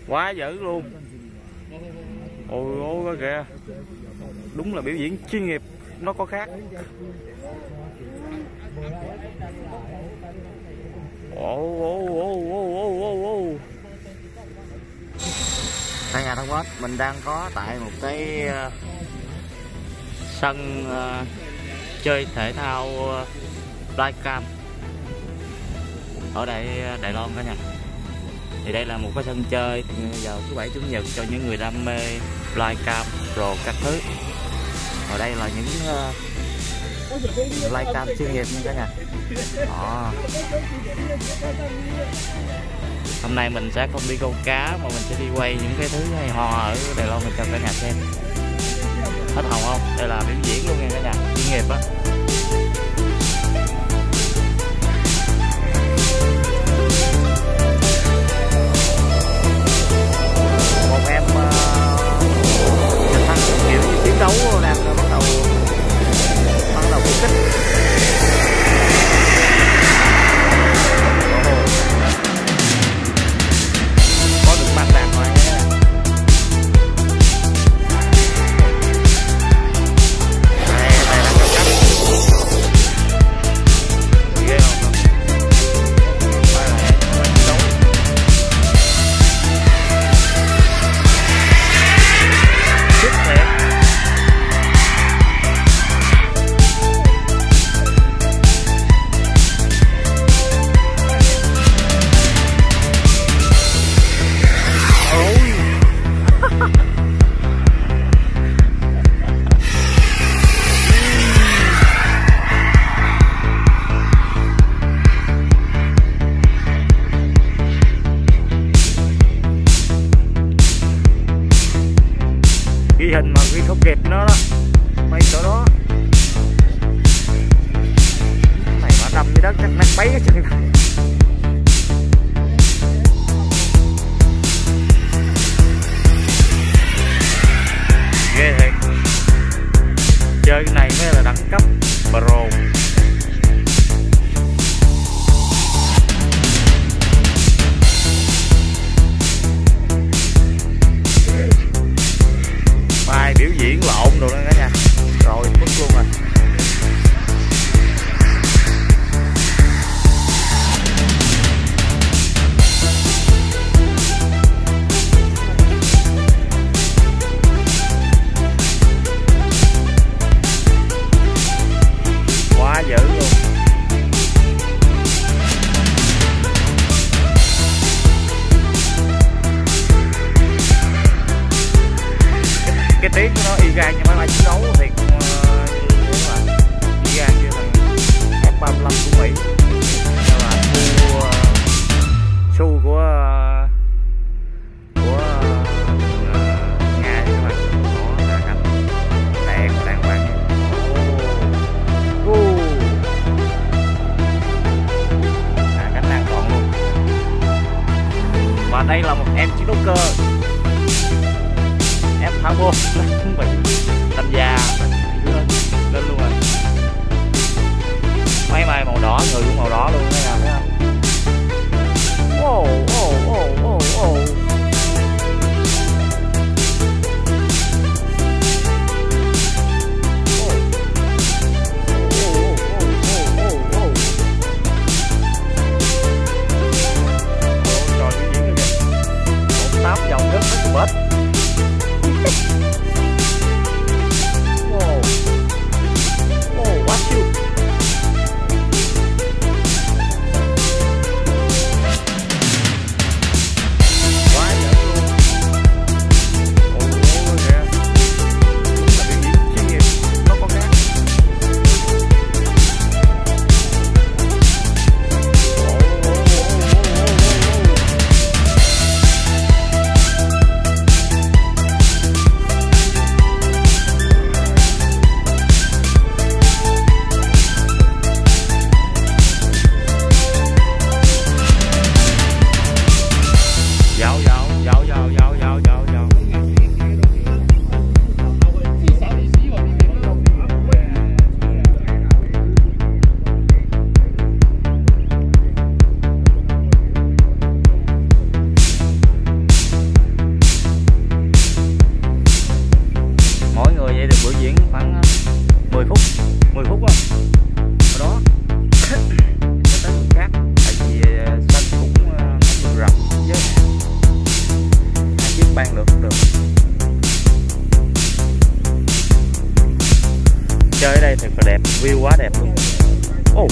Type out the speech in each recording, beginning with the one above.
Quá dữ luôn. Ôi ôi kìa. Đúng là biểu diễn chuyên nghiệp, nó có khác. Cả nhà thân mến, mình đang có tại một cái sân chơi thể thao flycam ở Đài Loan cả nhà. Thì đây là một cái sân chơi vào thứ Bảy Chủ nhật cho những người đam mê flycam rồi các thứ. Ở đây là những flycam chuyên nghiệp nha cả nhà. Đó. Hôm nay mình sẽ không đi câu cá mà mình sẽ đi quay những cái thứ hay ho ở Đài Loan mình cho cả nhà xem. Hết hồn không? Đây là biểu diễn luôn nha cả nhà, chuyên nghiệp á. Một em Trần Hoàng Em kiểu như chiến đấu đang bắt đầu kích thích. Có được bắn đàng hoàng nha. Đây đang cao cấp. Ghê không? Đây là chiến đấu. Sức thiệt. Ghi hình mà ghi không kịp nó đó, mấy chỗ đó này mà đâm dưới đất chắc nát bấy cái chân này. Ghê thiệt, chơi cái này mới là đẳng cấp pro. Bài biểu diễn lộn rồi đó cả nhà, rồi mất luôn rồi. Quá dữ luôn. Cái tiếng của nó y gan như máy bay chiến đấu thì cũng y gan như thằng F-35 của Mỹ, hay là Su của Nga các bạn. Đó là cánh đàng hoàng. Cánh an toàn luôn. Và đây là một em chiến đấu cơ. Em thả vô chuẩn bị tham gia lên luôn rồi. Máy bay màu đỏ, người cũng màu đỏ luôn đấy nào, thấy không? Wow, oh, oh, oh, oh. Trò diễn như vậy. 8 vòng rất bết. Wow. Oh, watch you. Thật là đẹp, view quá đẹp luôn. Oh.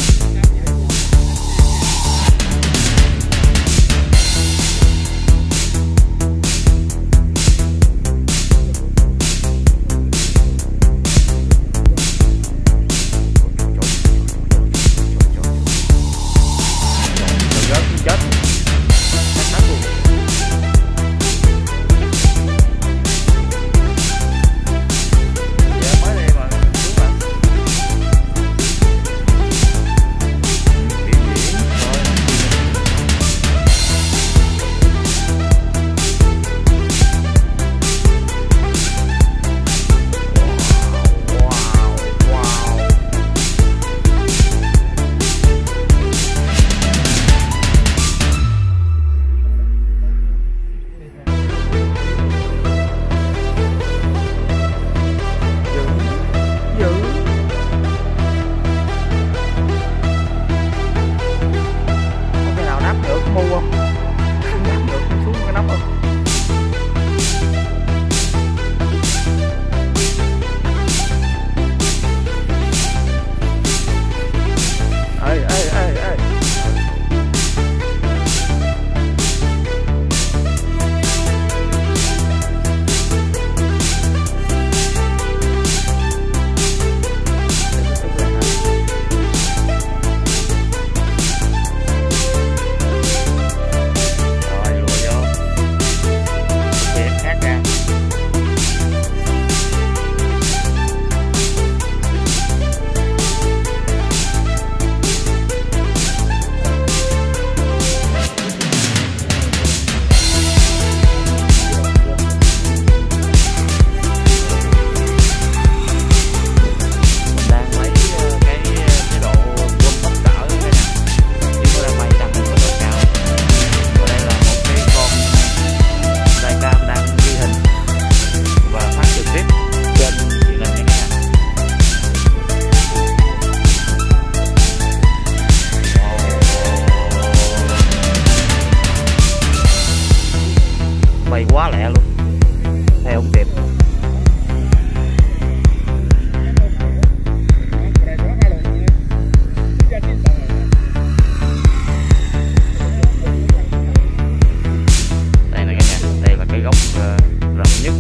Bay quá lẹ luôn, theo không kịp. Đây là cái nhà, đây là cái góc rộng nhất.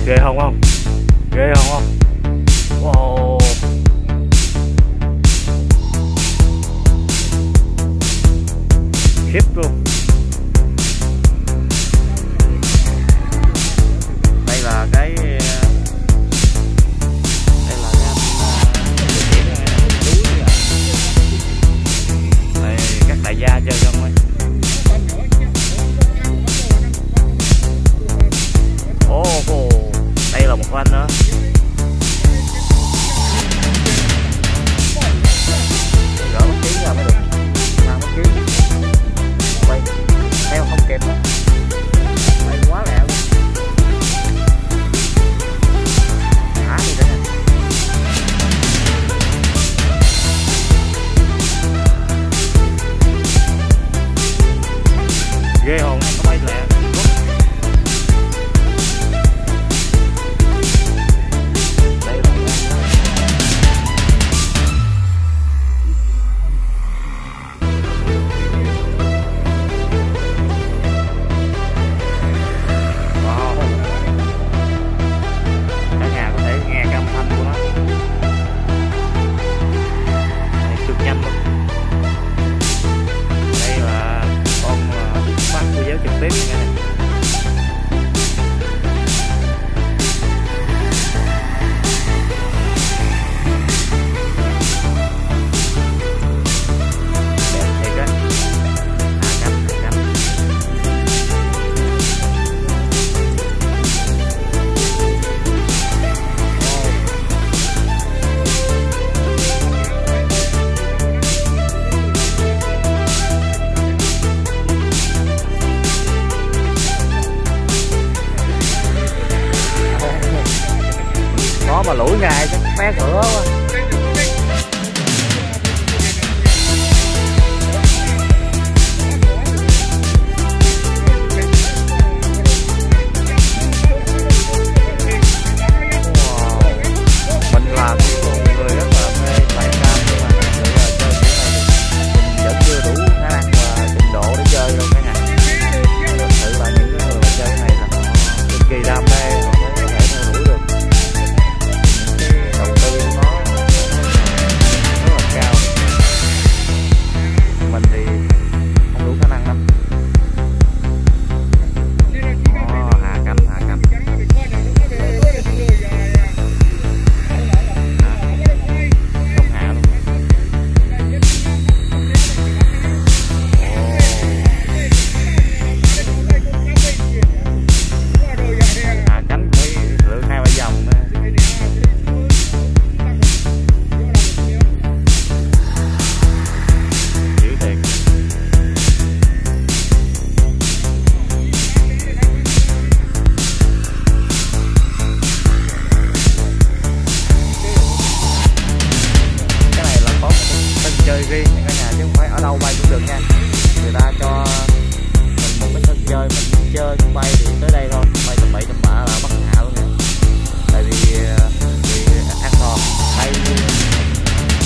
Ghê không không? Ghê không không? Wow. Khiếp luôn. Đây là cái điều khiển túi. Đây các đại gia chơi không ơi. Đây là một anh nữa. Gỡ bất ký ra mới được. Mang bất ký. Quay theo không kịp đó. Quay quá lẹ luôn. Thả đi đây nè. Ghê hồn, nó bay lẹ. Mà lủi ngày chắc té cửa quá. chơi riêng nha cả nhà, chứ không phải ở đâu bay cũng được nha. Người ta cho mình một cái sân chơi, mình chơi bay thì tới đây thôi, bay tầm bậy tầm bạ là bắt hạ luôn nè. Tại vì an toàn bay,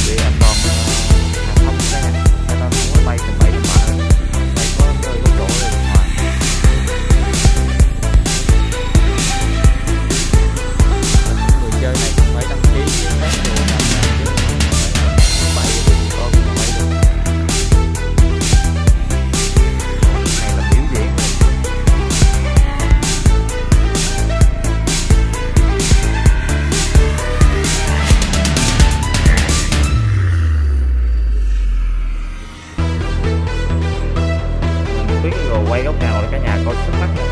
vì an toàn hàng không cả nhà, cho nên không có bay tầm bậy tầm bạ, bay có nơi có chỗ để điện thoại. Người chơi này cũng phải đăng ký với các đồ làm chứ bay thì có cũng bay được. Này là biểu diễn luôn. Mình biết rồi quay góc nào để cả nhà coi xuất mắt này.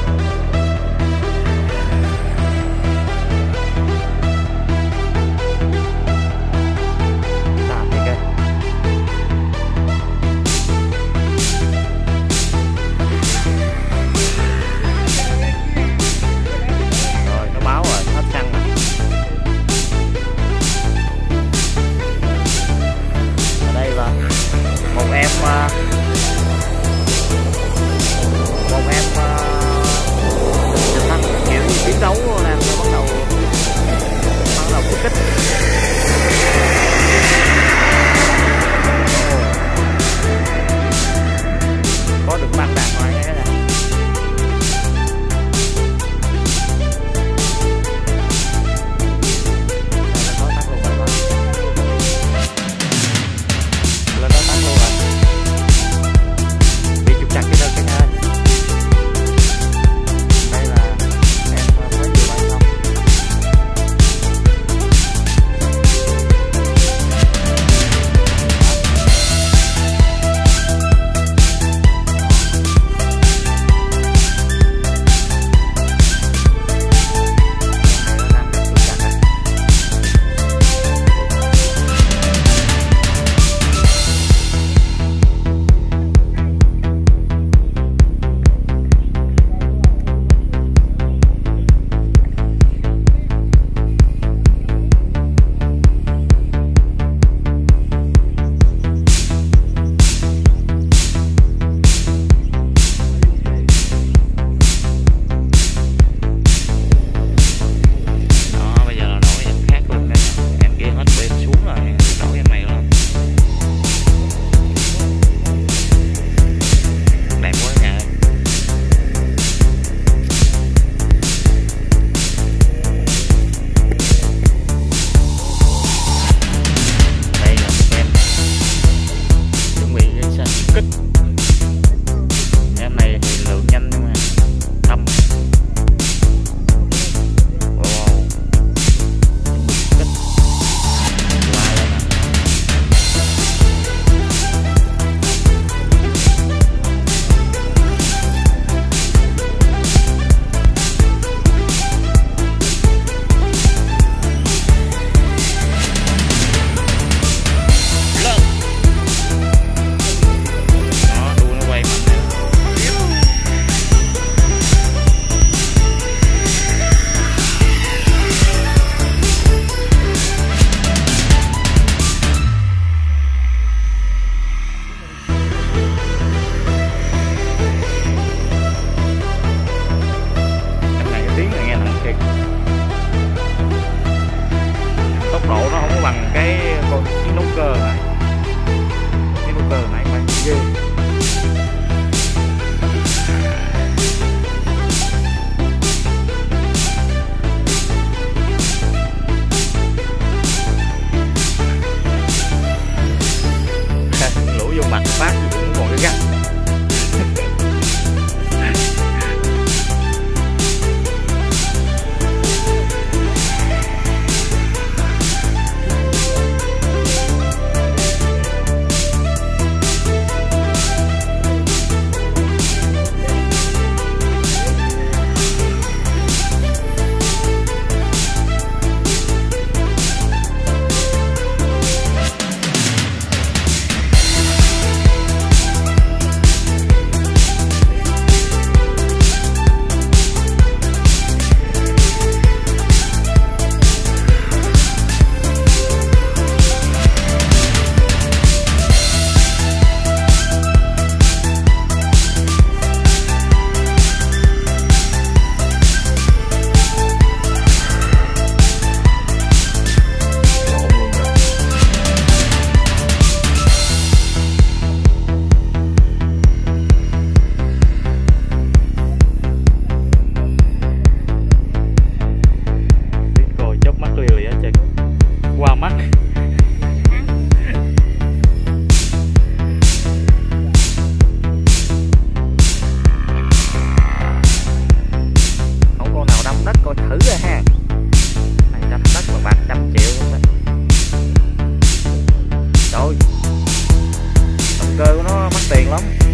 tiền lắm.